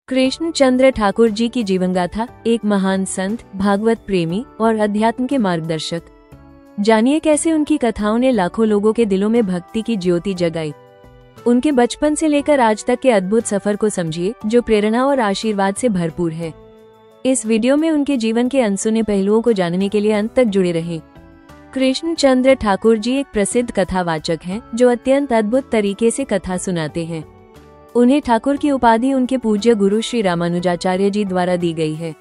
कृष्ण चंद्र ठाकुर जी की जीवन गाथा, एक महान संत, भागवत प्रेमी और अध्यात्म के मार्गदर्शक। जानिए कैसे उनकी कथाओं ने लाखों लोगों के दिलों में भक्ति की ज्योति जगाई। उनके बचपन से लेकर आज तक के अद्भुत सफर को समझिए, जो प्रेरणा और आशीर्वाद से भरपूर है। इस वीडियो में उनके जीवन के अनसुने पहलुओं को जानने के लिए अंत तक जुड़े रहें। कृष्ण चंद्र ठाकुर जी एक प्रसिद्ध कथावाचक हैं, जो अत्यंत अद्भुत तरीके से कथा सुनाते हैं। उन्हें ठाकुर की उपाधि उनके पूज्य गुरु श्री रामानुजाचार्य जी द्वारा दी गई है।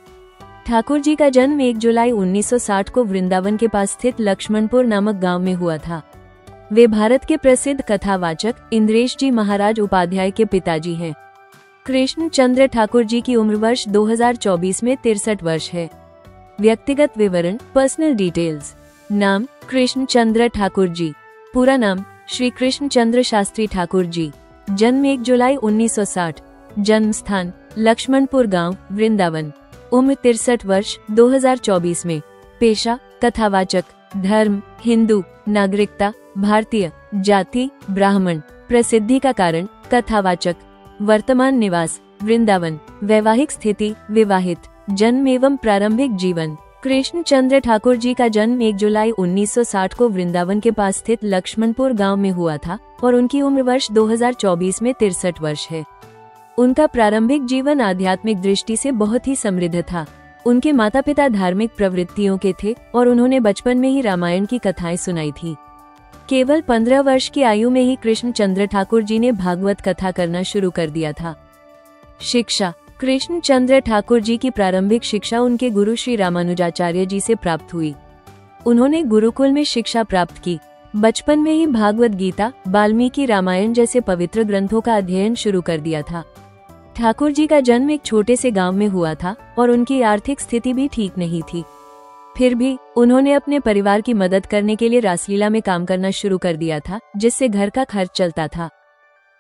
ठाकुर जी का जन्म 1 जुलाई 1960 को वृंदावन के पास स्थित लक्ष्मणपुर नामक गांव में हुआ था। वे भारत के प्रसिद्ध कथावाचक इंद्रेश जी महाराज उपाध्याय के पिताजी हैं। कृष्ण चंद्र ठाकुर जी की उम्र वर्ष 2024 में 63 वर्ष है। व्यक्तिगत विवरण, पर्सनल डिटेल्स। नाम कृष्ण चंद्र ठाकुर जी। पूरा नाम श्री कृष्ण चंद्र शास्त्री ठाकुर जी। जन्म 1 जुलाई 1960। जन्म स्थान लक्ष्मणपुर गांव, वृंदावन। उम्र 63 वर्ष, 2024 में। पेशा कथावाचक। धर्म हिंदू। नागरिकता भारतीय। जाति ब्राह्मण। प्रसिद्धि का कारण कथावाचक। वर्तमान निवास वृंदावन। वैवाहिक स्थिति विवाहित। जन्म एवं प्रारंभिक जीवन। कृष्ण चंद्र ठाकुर जी का जन्म 1 जुलाई 1960 को वृंदावन के पास स्थित लक्ष्मणपुर गांव में हुआ था और उनकी उम्र वर्ष 2024 में 63 वर्ष है। उनका प्रारंभिक जीवन आध्यात्मिक दृष्टि से बहुत ही समृद्ध था। उनके माता पिता धार्मिक प्रवृत्तियों के थे और उन्होंने बचपन में ही रामायण की कथाएं सुनाई थी। केवल 15 वर्ष की आयु में ही कृष्ण चंद्र ठाकुर जी ने भागवत कथा करना शुरू कर दिया था। शिक्षा। कृष्ण चंद्र ठाकुर जी की प्रारंभिक शिक्षा उनके गुरु श्री रामानुजाचार्य जी से प्राप्त हुई। उन्होंने गुरुकुल में शिक्षा प्राप्त की। बचपन में ही भागवत गीता, वाल्मीकि रामायण जैसे पवित्र ग्रंथों का अध्ययन शुरू कर दिया था। ठाकुर जी का जन्म एक छोटे से गांव में हुआ था और उनकी आर्थिक स्थिति भी ठीक नहीं थी। फिर भी उन्होंने अपने परिवार की मदद करने के लिए रासलीला में काम करना शुरू कर दिया था, जिससे घर का खर्च चलता था।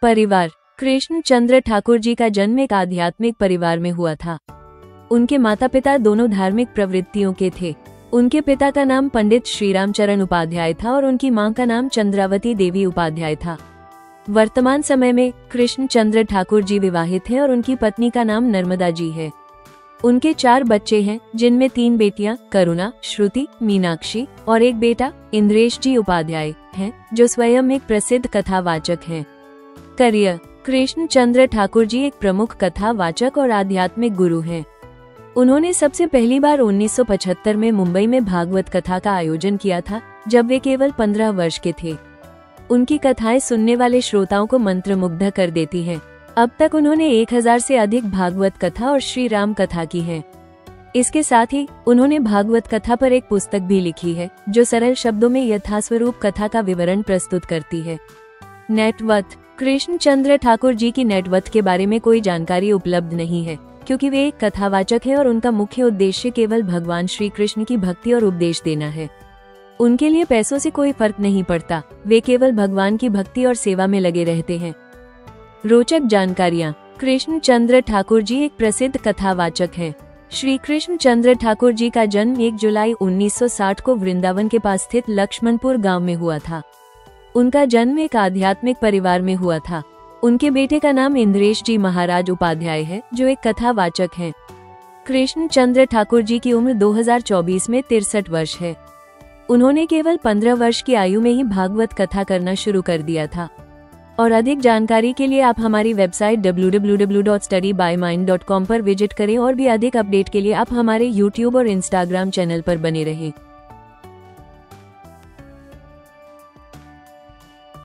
परिवार। कृष्ण चंद्र ठाकुर जी का जन्म एक आध्यात्मिक परिवार में हुआ था। उनके माता पिता दोनों धार्मिक प्रवृत्तियों के थे। उनके पिता का नाम पंडित श्रीरामचरण उपाध्याय था और उनकी मां का नाम चंद्रावती देवी उपाध्याय था। वर्तमान समय में कृष्ण चंद्र ठाकुर जी विवाहित हैं और उनकी पत्नी का नाम नर्मदा जी है। उनके 4 बच्चे हैं, जिनमें 3 बेटियां करुणा, श्रुति, मीनाक्षी और एक बेटा इंद्रेश जी उपाध्याय हैं, जो स्वयं एक प्रसिद्ध कथावाचक हैं। करियर। कृष्ण चंद्र ठाकुर जी एक प्रमुख कथावाचक और आध्यात्मिक गुरु हैं। उन्होंने सबसे पहली बार 1975 में मुंबई में भागवत कथा का आयोजन किया था, जब वे केवल 15 वर्ष के थे। उनकी कथाएं सुनने वाले श्रोताओं को मंत्रमुग्ध कर देती हैं। अब तक उन्होंने 1000 से अधिक भागवत कथा और श्री राम कथा की है। इसके साथ ही उन्होंने भागवत कथा पर एक पुस्तक भी लिखी है, जो सरल शब्दों में यथास्वरूप कथा का विवरण प्रस्तुत करती है। नेटवर्थ। कृष्ण चंद्र ठाकुर जी की नेटवर्थ के बारे में कोई जानकारी उपलब्ध नहीं है, क्योंकि वे एक कथावाचक हैं और उनका मुख्य उद्देश्य केवल भगवान श्री कृष्ण की भक्ति और उपदेश देना है। उनके लिए पैसों से कोई फर्क नहीं पड़ता, वे केवल भगवान की भक्ति और सेवा में लगे रहते हैं। रोचक जानकारियाँ। कृष्ण चंद्र ठाकुर जी एक प्रसिद्ध कथावाचक हैं। श्री कृष्ण चंद्र ठाकुर जी का जन्म 1 जुलाई 1960 को वृंदावन के पास स्थित लक्ष्मणपुर गांव में हुआ था। उनका जन्म एक आध्यात्मिक परिवार में हुआ था। उनके बेटे का नाम इंद्रेश जी महाराज उपाध्याय है, जो एक कथावाचक हैं। कृष्ण चंद्र ठाकुर जी की उम्र 2024 में 63 वर्ष है। उन्होंने केवल 15 वर्ष की आयु में ही भागवत कथा करना शुरू कर दिया था। और अधिक जानकारी के लिए आप हमारी वेबसाइट www.studybymind.com पर विजिट करें और भी अधिक अपडेट के लिए आप हमारे YouTube और Instagram चैनल पर बने रहें।